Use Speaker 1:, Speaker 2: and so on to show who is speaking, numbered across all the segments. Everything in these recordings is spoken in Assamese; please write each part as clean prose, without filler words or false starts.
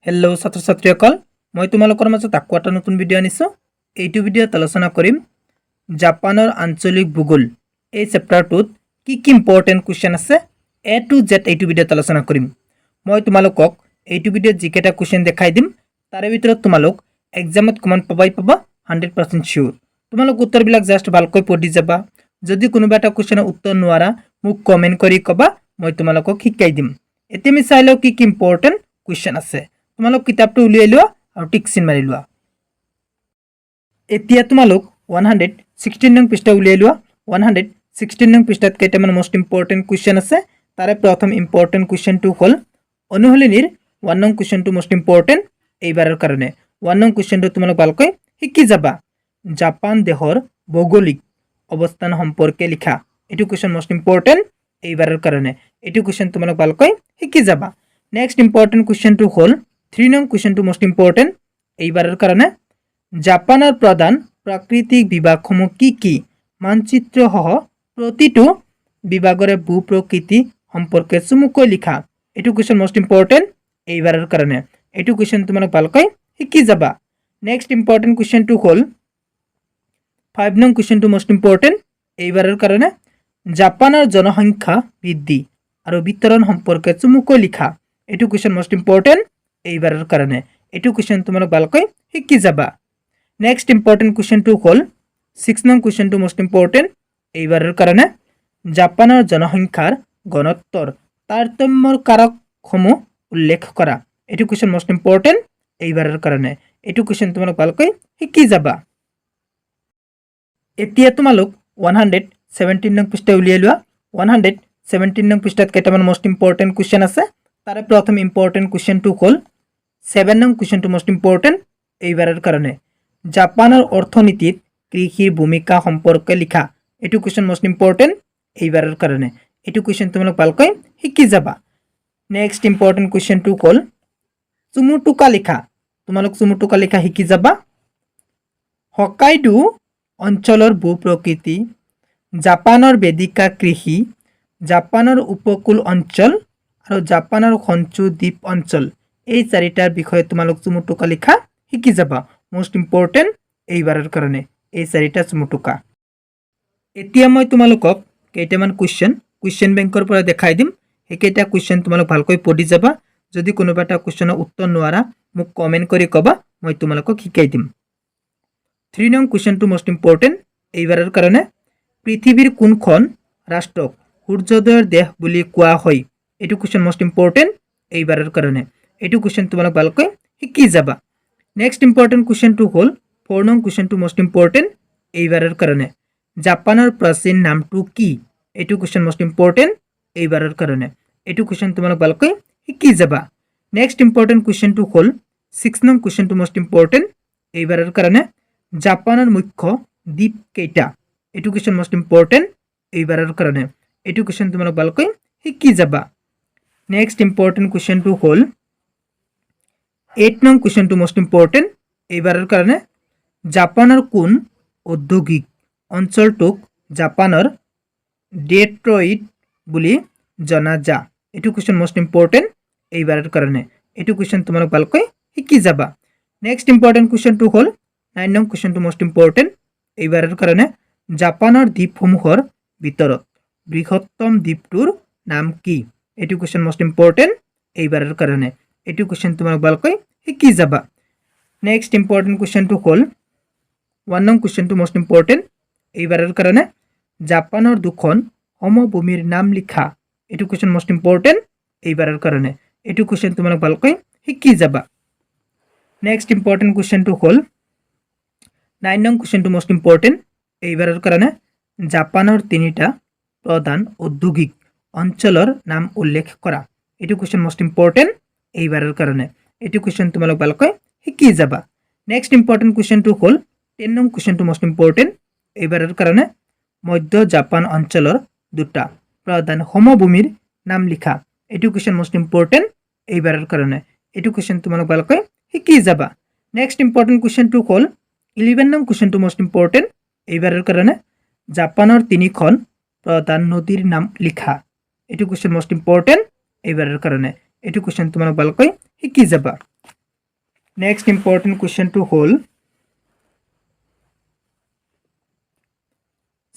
Speaker 1: हेलो छात्र छात्रीসকল মই তোমালোকৰ মাজত আকৌ এটা নতুন ভিডিঅ' আনিছো। এইটো ভিডিঅ'ত আলোচনা কৰিম জাপানৰ আঞ্চলিক ভূগোল এই চেপ্টাৰটোত কি ইম্পৰ্টেন্ট কোৱেশ্চন আছে এ টু জেড এইটো ভিডিঅ'ত আলোচনা কৰিম। মই তোমালোকক এইটো ভিডিঅ'ত যিকেইটা কোৱেশ্চন দেখাই দিম তাৰে ভিতৰত তোমালোক এক্সামত কমন পাবা 100% শিওৰ। তোমালোক উত্তৰবিলাক জাস্ট ভালকৈ পঢ়ি যাবা। যদি কোনোবা এটা কোৱেশ্চনৰ উত্তৰ নোৱাৰা মোক কমেন্ট কৰি কবা, মই তোমালোকক শিকাই দিম। এতিয়া আমি চাই লওঁ কি ইম্পৰ্টেন্ট কোৱেশ্চন আছে। তোমালোক কিতাপটো উলিয়াই লোৱা আৰু টিক চিন মাৰি লোৱা। এতিয়া তোমালোক 116 নং পৃষ্ঠা উলিয়াই লোৱা। 116 নং পৃষ্ঠাত কেইটামান মোস্ট ইম্পৰ্টেন্ট কোৱেশ্চন আছে। তাৰে প্ৰথম ইম্পৰ্টেন্ট কোৱেশ্চনটো হ'ল অনুশীলনীৰ 1 নং কোৱেশ্চনটো মোস্ট ইম্পৰ্টেন্ট এইবাৰৰ কাৰণে। 1 নং কোৱেশ্চনটো তোমালোক ভালকৈ শিকি যাবা। জাপান দেশৰ ভৌগোলিক অৱস্থান সম্পৰ্কে লিখা। এটো কোৱেশ্চন মোস্ট ইম্পৰ্টেন্ট এইবাৰৰ কাৰণে। এটো কোৱেশ্চন তোমালোক ভালকৈ শিকি যাবা। নেক্সট ইম্পৰ্টেন্ট কোৱেশ্চনটো হ'ল 3 নং কোৱেশ্চনটো মোস্ট ইম্পৰ্টেন্ট এইবাৰৰ কাৰণে। জাপানৰ প্ৰধান প্ৰাকৃতিক বিভাগসমূহ কি কি? মানচিত্ৰসহ প্ৰতিটো বিভাগৰে ভূ-প্ৰকৃতি সম্পৰ্কে চমুকৈ লিখা। এটো কোৱেশ্চন মোস্ট ইম্পৰ্টেন্ট এইবাৰৰ কাৰণে। এটো কোৱেশ্চন তোমালোক ভালকৈ শিকি যাবা। নেক্সট ইম্পৰ্টেন্ট কোৱেশ্চনটো হ'ল 5 নং কোৱেশ্চনটো মোস্ট ইম্পৰ্টেন্ট এইবাৰৰ কাৰণে। জাপানৰ জনসংখ্যা বৃদ্ধি আৰু বিতৰণ সম্পৰ্কে চমুকৈ লিখা। এটো কোৱেশ্চন মোস্ট ইম্পৰ্টেন্ট এইবাৰৰ কাৰণে। এটো কোৱেশ্চন তোমালোক ভালকৈ শিকি যাবা। নেক্সট ইম্পৰ্টেন্ট কোৱেশ্চনটো হ'ল 6 নং কোৱেশ্চনটো মোস্ট ইম্পৰ্টেন্ট এইবাৰৰ কাৰণে। জাপানৰ জনসংখ্যাৰ ঘনত্বৰ তাৰতম্যৰ কাৰকসমূহ উল্লেখ কৰা। এটো কোৱেশ্চন মোস্ট ইম্পৰ্টেন্ট এইবাৰৰ কাৰণে। এটো কোৱেশ্চন তোমালোক ভালকৈ শিকি যাবা। এতিয়া তোমালোক 117 নং পৃষ্ঠা উলিয়াই লোৱা। 117 নং পৃষ্ঠাত কেইটামান মোস্ট ইম্পৰ্টেন্ট কোৱেশ্চন আছে। তাৰে প্ৰথম ইম্পৰ্টেন্ট কোৱেশ্চনটো হ'ল 7 নং কোৱেশ্চনটো মোস্ট ইম্পৰ্টেন্ট এইবাৰৰ কাৰণে। জাপানৰ অৰ্থনীতিত কৃষিৰ ভূমিকা সম্পৰ্কে লিখা। এটো কোৱেশ্চন মোস্ট ইম্পৰ্টেন্ট এইবাৰৰ কাৰণে। এটো কোৱেশ্চন তোমালোক ভালকৈ শিকি যাবা। নেক্সট ইম্পৰ্টেন্ট কোৱেশ্চনটো হ'ল চুমুটোকা লিখা। তোমালোক চুমুটোকা লিখা শিকি যাবা। হকাইডো অঞ্চলৰ ভূ-প্ৰকৃতি, জাপানৰ বেদিকা কৃষি, জাপানৰ উপকূল অঞ্চল আৰু জাপানৰ হনচু দ্বীপ অঞ্চল এই চাৰিটাৰ বিষয়ে তোমালোক চুমুটোকা লিখা শিকি যাবা। মোস্ট ইম্পৰ্টেন্ট এইবাৰৰ কাৰণে এই চাৰিটা চুমুটোকা। এতিয়া মই তোমালোকক কেইটামান কুৱেশ্চন বেংকৰ পৰা দেখাই দিম। সেইকেইটা কুৱেশ্চন তোমালোক ভালকৈ পঢ়ি যাবা। যদি কোনোবা এটা কুৱেশ্চনৰ উত্তৰ নোৱাৰা মোক কমেন্ট কৰি কবা, মই তোমালোকক শিকাই দিম। 3 নং কুৱেশ্চনটো মোস্ট ইম্পৰ্টেন্ট এইবাৰৰ কাৰণে। পৃথিৱীৰ কোনখন ৰাষ্ট্ৰক সূৰ্যোদয়ৰ দেশ বুলি কোৱা হয়? এটো কুৱেশ্চন মোস্ট ইম্পৰ্টেন্ট এইবাৰৰ কাৰণে। এটো কুৱেশ্চন তোমালোক ভালকৈ শিকি যাবা। নেক্সট ইম্পৰ্টেন্ট কুৱেশ্চনটো হ'ল 4 নং কুৱেশ্চনটো মোস্ট ইম্পৰ্টেন্ট এইবাৰৰ কাৰণে। জাপানৰ প্ৰাচীন নামটো কি? এটো কুৱেশ্চন মোস্ট ইম্পৰ্টেন্ট এইবাৰৰ কাৰণে। এটো কুৱেশ্চন তোমালোক ভালকৈ শিকি যাবা। নেক্সট ইম্পৰ্টেন্ট কুৱেশ্চনটো হ'ল 6 নং কুৱেশ্চনটো মোস্ট ইম্পৰ্টেন্ট এইবাৰৰ কাৰণে। জাপানৰ মুখ্য দ্বীপ কেইটা? এটো কুৱেশ্চন মোস্ট ইম্পৰ্টেন্ট এইবাৰৰ কাৰণে। এটো কুৱেশ্চন তোমালোক ভালকৈ শিকি যাবা। নেক্সট ইম্পৰ্টেন্ট কুৱেশ্চনটো হ'ল 8 নং কুৱেশ্চনটো মোস্ট ইম্পৰ্টেন্ট এইবাৰৰ কাৰণে। জাপানৰ কোন ঔদ্যোগিক অঞ্চলটোক জাপানৰ ডেট্ৰইট বুলি জনা যা? এটো কুৱেশ্চন মোস্ট ইম্পৰ্টেন্ট এইবাৰৰ কাৰণে। এটো কুৱেশ্চন তোমালোক ভালকৈ শিকি যাবা। নেক্সট ইম্পৰ্টেন্ট কুৱেশ্চনটো হ'ল 9 নং কুৱেশ্চনটো মোস্ট ইম্পৰ্টেন্ট এইবাৰৰ কাৰণে। জাপানৰ দ্বীপসমূহৰ ভিতৰত বৃহত্তম দ্বীপটোৰ নাম কি? এটো কুৱেশ্চন মোস্ট ইম্পৰ্টেন্ট এইবাৰৰ কাৰণে। এটো কুৱেশ্চন তোমালোক ভালকৈ শিকি যাবা। নেক্সট ইম্পৰ্টেন্ট কুৱেশ্চনটো হ'ল 1 নং কুৱেশ্চনটো মোস্ট ইম্পৰ্টেন্ট এইবাৰৰ কাৰণে। জাপানৰ দুখন সমভূমিৰ নাম লিখা। এটো কুৱেশ্চন মোস্ট ইম্পৰ্টেন্ট এইবাৰৰ কাৰণে। এটো কুৱেশ্চন তোমালোক ভালকৈ শিকি যাবা। নেক্সট ইম্পৰ্টেন্ট কুৱেশ্চনটো হ'ল 9 নং কুৱেশ্চনটো মোস্ট ইম্পৰ্টেন্ট এইবাৰৰ কাৰণে। জাপানৰ তিনিটা প্ৰধান ঔদ্যোগিক অঞ্চলৰ নাম উল্লেখ কৰা। এটো কুৱেশ্চন মোস্ট ইম্পৰ্টেন্ট এইবাৰৰ কাৰণে। এটো কুৱেশ্চন তোমালোক ভালকৈ শিকি যাবা। নেক্সট ইম্পৰ্টেন্ট কুৱেশ্চনটো হ'ল 10 নং কুৱেশ্চনটো মোস্ট ইম্পৰ্টেন্ট এইবাৰৰ কাৰণে। মধ্য জাপান অঞ্চলৰ দুটা প্ৰধান সমভূমিৰ নাম লিখা। এটো কুৱেশ্চন মোস্ট ইম্পৰ্টেন্ট এইবাৰৰ কাৰণে। এটো কুৱেশ্চন তোমালোক ভালকৈ শিকি যাবা। নেক্সট ইম্পৰ্টেন্ট কুৱেশ্চনটো হ'ল 11 নং কুৱেশ্চনটো মোস্ট ইম্পৰ্টেন্ট এইবাৰৰ কাৰণে। জাপানৰ তিনিখন প্ৰধান নদীৰ নাম লিখা। এটো কুৱেশ্চন মোস্ট ইম্পৰ্টেন্ট এইবাৰৰ কাৰণে। এটো কুৱেশ্চন তোমালোক ভালকৈ শিকি যাবা। नेक्स्ट इम्पर्टेन्ट कुवेश्चन टू हल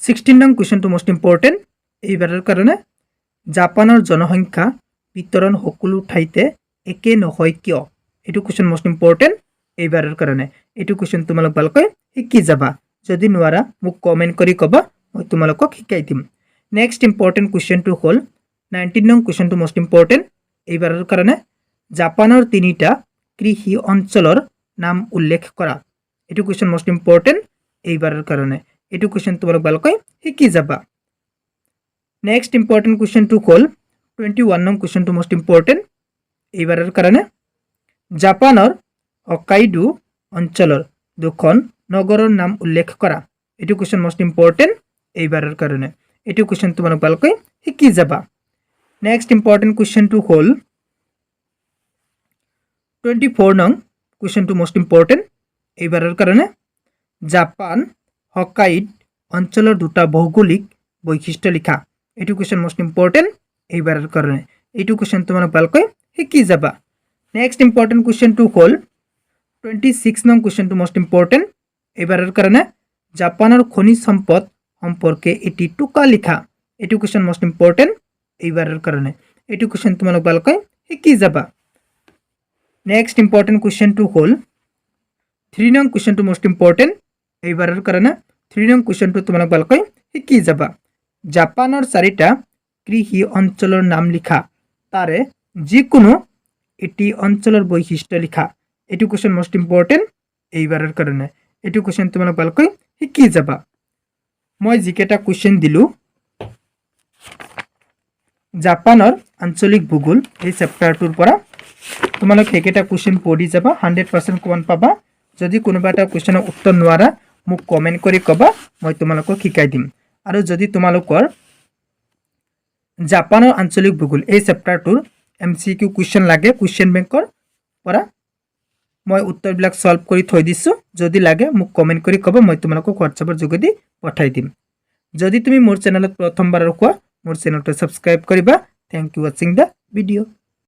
Speaker 1: 16 नং कुवेश्चन टू मोस्ट इम्पर्टेन्ट এইবাৰৰ কাৰণে জাপানৰ জনসংখ্যা বিতৰণ সকলো ঠাইতে একে নহয় কিয় এটো কুৱেশ্যন মোষ্ট ইম্পৰ্টেন্ট এইবাৰৰ কাৰণে এটো কুৱেশ্যন তোমালোক ভালকৈ শিকি যাবা যদি নোৱাৰা মোক কমেন্ট কৰি কবা মই তোমালোকক শিকাই দিম নেক্সট ইম্পৰ্টেন্ট কুৱেশ্যন টু হল 19 নং কুৱেশ্যন টু মোষ্ট ইম্পৰ্টেন্ট এইবাৰৰ কাৰণে জাপানৰ তিনিটা কৃষি অঞ্চলৰ নাম উল্লেখ কৰা এটো কুৱেশ্যন মোষ্ট ইম্পৰ্টেন্ট এইবাৰৰ কাৰণে এটো কুৱেশ্যন তোমালোক ভালকৈ শিকি যাবা नेक्स्ट इम्पर्टेन्ट क्वेश्चन टू हल 21 नং क्वेश्चन टू मोस्ट इम्पर्टेन्ट এইবাৰৰ কাৰণে জাপানৰ হকাইডো অঞ্চলৰ দুখন নগৰৰ নাম উল্লেখ কৰা এটো क्वेश्चन मोस्ट इम्पर्टेन्ट এইবাৰৰ কাৰণে এটো क्वेश्चन তোমালোক ভালকৈ শিকি যাবা नेक्स्ट इम्पर्टेन्ट क्वेश्चन टू हल 24 नং क्वेश्चन टू मोस्ट इम्पर्टेन्ट এইবাৰৰ কাৰণে জাপান হকাইড অঞ্চলৰ দুটা ভৌগোলিক বৈশিষ্ট্য লিখা এটো क्वेश्चन मोस्ट इम्पर्टेन्ट এইবাৰৰ কাৰণে এটো क्वेश्चन তোমালোক ভালকৈ শিকি যাবা नेक्स्ट इम्पर्टेन्ट क्वेश्चन टू हल 26 নং क्वेश्चन टू मोस्ट इम्पर्टेन्ट এইবাৰৰ কাৰণে জাপানৰ খনিজ সম্পদ সম্পৰ্কে এটি টুকা লিখা এটো क्वेश्चन मोस्ट इम्पर्टेन्ट এইবাৰৰ কাৰণে এটো क्वेश्चन তোমালোক ভালকৈ শিকি যাবা नेक्स्ट इम्पर्टेन्ट क्वेश्चन टू हल 3 নং क्वेश्चन टू मोस्ट इम्पर्टेन्ट এইবাৰৰ কাৰণে 3 নং क्वेश्चन टू তোমালোক ভালকৈ শিকি যাবা জাপানৰ চাৰিটা কৃষি অঞ্চলৰ নাম লিখা তাৰে যিকোনো এটি অঞ্চলৰ বৈশিষ্ট্য লিখা এটো क्वेश्चन মোষ্ট ইম্পৰ্টেন্ট এইবাৰৰ কাৰণে এটো क्वेश्चन তোমালোক ভালকৈ শিকি যাবা মই যিকেটা क्वेश्चन দিলো জাপানৰ আঞ্চলিক ভূগোল এই চেপ্টাৰটোৰ পৰা তোমালোক হেকেটা क्वेश्चन পঢ়ি যাবা 100% কমন পাবা যদি কোনোবা এটা क्वेश्चনৰ উত্তৰ নোৱাৰা মোক কমেন্ট কৰি কবা মই তোমালোকক শিকাই দিম আৰু যদি তোমালোকৰ জাপানৰ আঞ্চলিক ভূগোল এই চেপ্টাৰটোৰ এমসিকিউ क्वेश्चन লাগে क्वेश्चन বেংকৰ পৰা মই উত্তৰবিলাক সলভ কৰি থৈ দিছো যদি লাগে মোক কমেন্ট কৰি কবা মই তোমালোকক হোৱাটছএপৰ যোগেদি পঠাই দিম যদি তুমি মোৰ চেনেলত প্ৰথমবাৰৰ কোৱা মোৰ চেনেলটো সাবস্ক্ৰাইব কৰিবা thank you watching the video